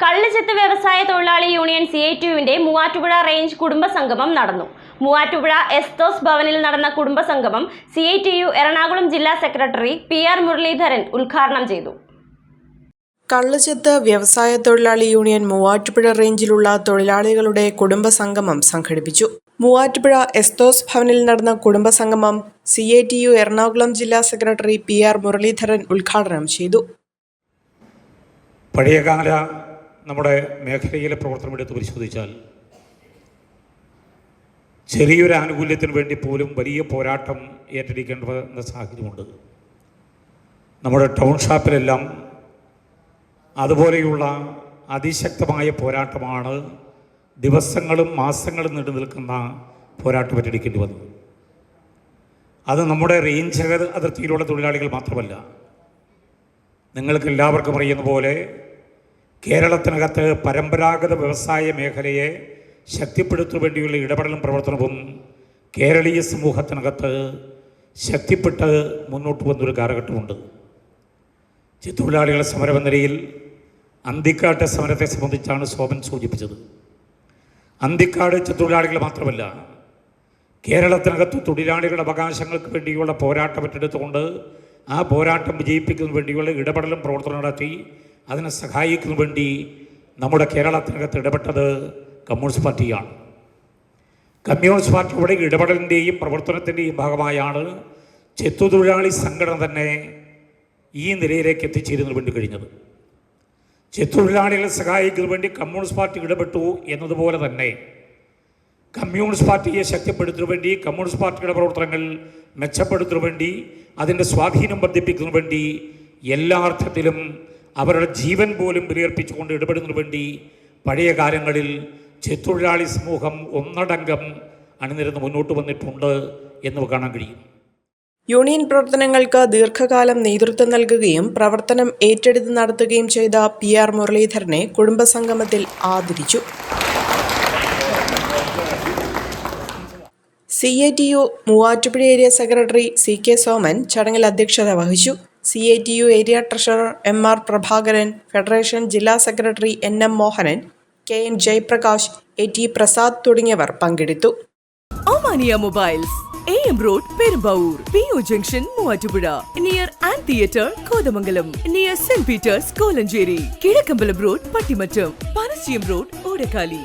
കള്ളുചെത്ത് വ്യവസായ തൊഴിലാളി union CITU-വിന്റെ Muvattupuzha range കുടുംബസംഗമം നടന്നു. മൂവാറ്റുപുഴ എസ്തോസ് ഭവനിൽ നടന്ന കുടുംബസംഗമം CITU എറണാകുളം ജില്ലാ സെക്രട്ടറി PR മുരളീധരൻ ഉദ്ഘാടനം ചെയ്തു. കള്ളുചെത്ത് വ്യവസായ തൊഴിലാളി യൂണിയൻ മൂവാറ്റുപുഴ റേഞ്ചിലുള്ള തൊഴിലാളികളുടെ കുടുംബസംഗമം സംഘടിപ്പിച്ചു. മൂവാറ്റുപുഴ എസ്തോസ് ഭവനിൽ നടന്ന കുടുംബസംഗമം CITU എറണാകുളം ജില്ലാ സെക്രട്ടറി PR മുരളീധരൻ ഉദ്ഘാടനം ചെയ്തു. പഴയകാല നമ്മുടെ മേഖലയിലെ പ്രവർത്തനം എടുത്ത് പരിശോധിച്ചാൽ ചെറിയൊരു ആനുകൂല്യത്തിന് വേണ്ടി പോലും വലിയ പോരാട്ടം ഏറ്റെടുക്കേണ്ട സാഹചര്യമുണ്ട്. നമ്മുടെ ടൗൺ ഷാപ്പിലെല്ലാം അതുപോലെയുള്ള അതിശക്തമായ പോരാട്ടമാണ് ദിവസങ്ങളും മാസങ്ങളും നീണ്ടു നിൽക്കുന്ന പോരാട്ടം ഏറ്റെടുക്കേണ്ടി വന്നത്. അത് നമ്മുടെ റേഞ്ച് അതിർത്തിയിലുള്ള തൊഴിലാളികൾ മാത്രമല്ല, നിങ്ങൾക്ക് എല്ലാവർക്കും അറിയുന്ന പോലെ കേരളത്തിനകത്ത് പരമ്പരാഗത വ്യവസായ മേഖലയെ ശക്തിപ്പെടുത്തുന്നതിനു വേണ്ടിയുള്ള ഇടപെടലും പ്രവർത്തനവും കേരളീയ സമൂഹത്തിനകത്ത് ശക്തിപ്പെട്ട് മുന്നോട്ട് വന്നൊരു കാലഘട്ടമുണ്ട്. തൊഴിലാളികളുടെ സമരം നിലയിൽ അന്തിക്കാട്ട് സമരത്തെ സംബന്ധിച്ചാണ് ശോഭൻ സൂചിപ്പിച്ചത്. അന്തിക്കാട് തൊഴിലാളികൾ മാത്രമല്ല, കേരളത്തിനകത്ത് തൊഴിലാളികളുടെ അവകാശങ്ങൾക്ക് വേണ്ടിയുള്ള പോരാട്ടം ഏറ്റെടുത്തുകൊണ്ട് ആ പോരാട്ടം വിജയിപ്പിക്കുന്നതിന് വേണ്ടിയുള്ള ഇടപെടലും പ്രവർത്തനം നടത്തി അതിനെ സഹായിക്കുന്നതിന് വേണ്ടി നമ്മുടെ കേരളത്തിനകത്ത് ഇടപെട്ടത് കമ്മ്യൂണിസ്റ്റ് പാർട്ടിയാണ്. കമ്മ്യൂണിസ്റ്റ് പാർട്ടിയുടെ ഇടപെടലിൻ്റെയും പ്രവർത്തനത്തിൻ്റെയും ഭാഗമായാണ് ചെത്തുതൊഴിലാളി സംഘടന തന്നെ ഈ നിലയിലേക്ക് എത്തിച്ചേരുന്നതിന് വേണ്ടി കഴിഞ്ഞത്. ചെത്തുതൊഴിലാളികളെ സഹായിക്കുന്നതിന് വേണ്ടി കമ്മ്യൂണിസ്റ്റ് പാർട്ടി ഇടപെട്ടു എന്നതുപോലെ തന്നെ കമ്മ്യൂണിസ്റ്റ് പാർട്ടിയെ ശക്തിപ്പെടുത്തുന്നതിന് വേണ്ടി, കമ്മ്യൂണിസ്റ്റ് പാർട്ടിയുടെ പ്രവർത്തനങ്ങൾ മെച്ചപ്പെടുത്തുന്നതിന് വേണ്ടി, അതിൻ്റെ സ്വാധീനം വർദ്ധിപ്പിക്കുന്നതിന് വേണ്ടി എല്ലാ അർത്ഥത്തിലും അവരുടെ ജീവൻ പോലും ബലിയർപ്പിച്ചുകൊണ്ട് ഇടപെടുന്നതിന് വേണ്ടി പഴയ കാലങ്ങളിൽ ചെത്തൊഴിലാളി സമൂഹം ഒന്നടങ്കം അണിനിരന്ന് മുന്നോട്ട് വന്നിട്ടുണ്ട് എന്ന് കാണാൻ കഴിയും. യൂണിയൻ പ്രവർത്തനങ്ങൾക്ക് ദീർഘകാലം നേതൃത്വം നൽകുകയും പ്രവർത്തനം ഏറ്റെടുത്ത് നടത്തുകയും ചെയ്ത PR മുരളീധരനെ കുടുംബസംഗമത്തിൽ ആദരിച്ചു. CITU Muvattupuzha area secretary CK Soman ചടങ്ങിൽ അധ്യക്ഷത വഹിച്ചു. CITU area treasurer MR Prabhakaran, federation ജില്ലാ സെക്രട്ടറി NM Mohanan, KN Jayaprakash, AT Prasad തുടങ്ങിയവർ പങ്കെടുത്തു. Omania mobiles, AM Road, Perumbaur, PO Junction, Muvattupuzha, near Ant Theatre, Kothamangalam, near St. Peters, Kolenchery, Kizhakkambalam Road, Pattimattam, Panassiyam Road, Odakkali.